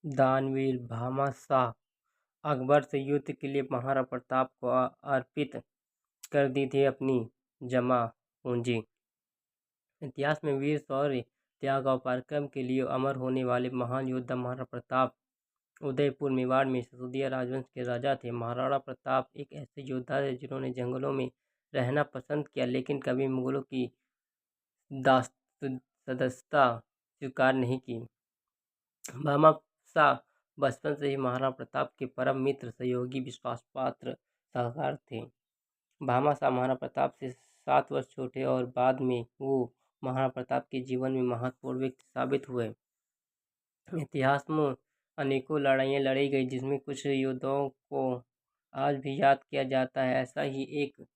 दानवीर भामाशाह अकबर से युद्ध के लिए महाराणा प्रताप को अर्पित कर दी थी अपनी जमा पूंजी। इतिहास में वीर शौर्य, त्याग और पराक्रम के लिए अमर होने वाले महान योद्धा महाराणा प्रताप उदयपुर मेवाड़ में सिसोदिया राजवंश के राजा थे। महाराणा प्रताप एक ऐसे योद्धा थे जिन्होंने जंगलों में रहना पसंद किया, लेकिन कभी मुगलों की सदस्यता स्वीकार नहीं की। भामाशाह बचपन से ही महाराणा प्रताप के परम मित्र, सहयोगी, विश्वासपात्र सलाहकार थे। भामाशाह महाराणा प्रताप से 7 वर्ष छोटे और बाद में वो महाराणा प्रताप के जीवन में महत्वपूर्ण व्यक्ति साबित हुए। इतिहास में अनेकों लड़ाइयाँ लड़ी गई, जिसमें कुछ योद्धाओं को आज भी याद किया जाता है। ऐसा ही एक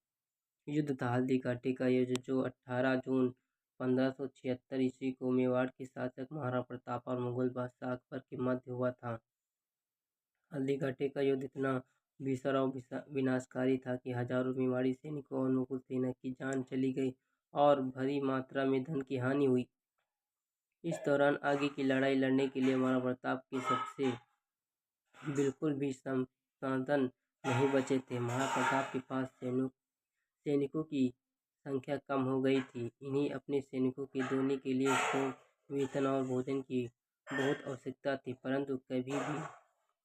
युद्ध था हल्दी घाटी का युद्ध, जो 18 जून 1576 ईस्वी को मेवाड़ के शासक महाराणा प्रताप और मुगल बादशाह अकबर के मध्य हुआ था। हल्दी घाटी का युद्ध इतना भीषण और विनाशकारी था कि हजारों मेवाड़ी सैनिकों और मुगल सेना की जान चली गई और भारी मात्रा में धन की हानि हुई। इस दौरान आगे की लड़ाई लड़ने के लिए महाराणा प्रताप के सबसे बिल्कुल भी संसाधन नहीं बचे थे। महाराणा प्रताप के पास सैनिकों की संख्या कम हो गई थी। इन्हें अपने सैनिकों के देने के लिए वेतन और भोजन की बहुत आवश्यकता थी, परंतु कभी भी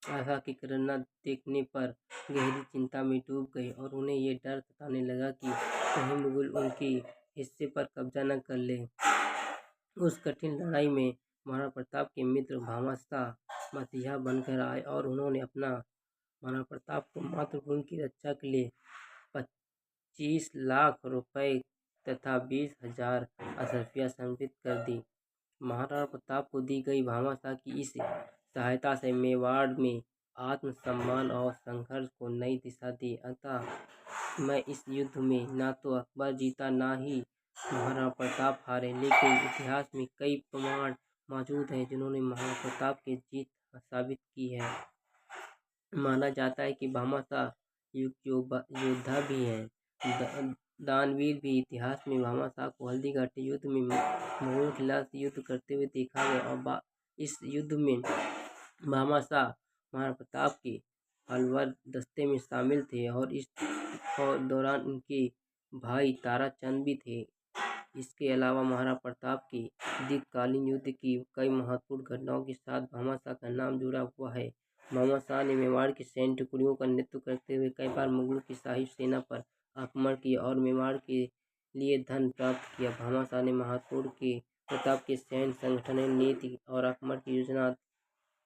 आशा की किरण न देखने पर गहरी चिंता में डूब गए और उन्हें ये डर सताने लगा कि कहीं मुगल उनके हिस्से पर कब्जा न कर ले। उस कठिन लड़ाई में महाराणा प्रताप के मित्र भामाशाह मसीहा बनकर आए और उन्होंने महाराणा प्रताप को मातृभूमि की रक्षा के लिए 25 लाख रुपए तथा 20,000 अशर्फियाँ समर्पित कर दी। महाराणा प्रताप को दी गई भामाशाह की इस सहायता से मेवाड़ में आत्मसम्मान और संघर्ष को नई दिशा दी। अतः मैं इस युद्ध में ना तो अकबर जीता ना ही महाराणा प्रताप हारे, लेकिन इतिहास में कई प्रमाण मौजूद हैं जिन्होंने महाराणा प्रताप की जीत साबित की है। माना जाता है कि भामाशाह योद्धा भी हैं, दानवीर भी। इतिहास में भामाशाह को हल्दी घाटी युद्ध में मुगलों के खिलाफ युद्ध करते हुए देखा गया और इस युद्ध में भामाशाह महाराणा प्रताप के हल्वर दस्ते में शामिल थे और इस दौरान उनके भाई ताराचंद भी थे। इसके अलावा महाराणा प्रताप के दीर्घकालीन युद्ध की कई महत्वपूर्ण घटनाओं के साथ भामाशाह का नाम जुड़ा हुआ है। भामाशाह ने मेवाड़ की सैन्य टुकड़ियों का नेतृत्व करते हुए कई बार मुगलों की शाही सेना पर आक्रमण किया और मेवाड़ के लिए धन प्राप्त किया। भामाशाह ने महाराणा प्रताप के सैन्य संगठन, नीति और आक्रमण की योजना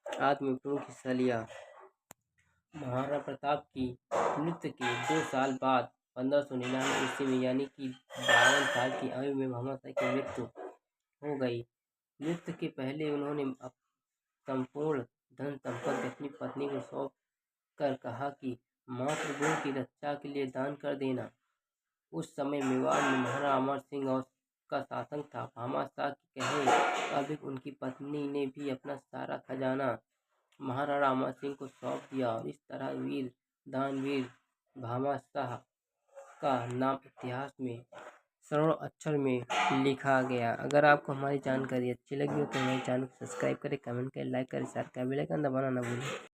आदि में प्रमुख हिस्सा लिया। महाराणा प्रताप की मृत्यु के 2 साल बाद 1599 ईस्वी में, यानी कि 52 साल की आयु में भामाशाह की मृत्यु हो गई। मृत्यु के पहले उन्होंने संपूर्ण धन संपत्ति अपनी पत्नी को सौंप कर कहा कि मातृभूमि की रक्षा के लिए दान कर देना। उस समय मेवाड़ में महाराणा अमर सिंह का शासन था। भामाशाह के कहे मुताबिक उनकी पत्नी ने भी अपना सारा खजाना महाराणा अमर सिंह को सौंप दिया और इस तरह दानवीर भामाशाह का नाम इतिहास में स्वर्ण अक्षर में लिखा गया। अगर आपको हमारी जानकारी अच्छी लगी हो तो हमारे चैनल को सब्सक्राइब करें, कमेंट करें, लाइक करें, शेयर करें, बेल आइकन दबाना ना भूलें।